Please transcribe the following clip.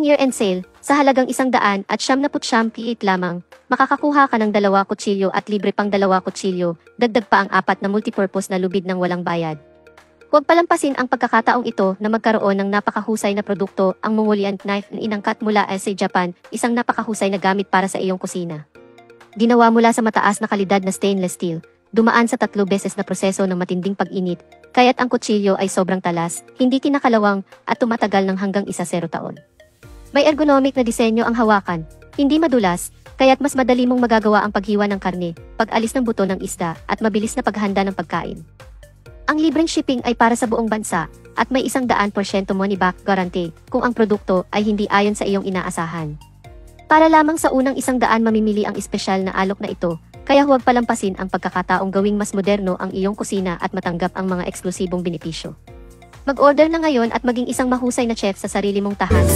ngayong year-end sale, sa halagang 100 at 99 piit lamang, makakakuha ka ng 2 kutsilyo at libre pang 2 kutsilyo, dagdag pa ang 4 na multipurpose na lubid ng walang bayad. Huwag palampasin ang pagkakataong ito na magkaroon ng napakahusay na produkto, ang Mongolian knife na inangkat mula sa Japan, isang napakahusay na gamit para sa iyong kusina. Ginawa mula sa mataas na kalidad na stainless steel, dumaan sa 3 beses na proseso ng matinding pag-init, kaya't ang kutsilyo ay sobrang talas, hindi kinakalawang, at tumatagal ng hanggang 10 taon. May ergonomic na disenyo ang hawakan, hindi madulas, kaya't mas madali mong magagawa ang paghiwa ng karne, pag-alis ng buto ng isda, at mabilis na paghanda ng pagkain. Ang libreng shipping ay para sa buong bansa, at may 100% money-back guarantee kung ang produkto ay hindi ayon sa iyong inaasahan. Para lamang sa unang 100 mamimili ang espesyal na alok na ito, kaya huwag palampasin ang pagkakataong gawing mas moderno ang iyong kusina at matanggap ang mga eksklusibong benepisyo. Mag-order na ngayon at maging isang mahusay na chef sa sarili mong tahanan.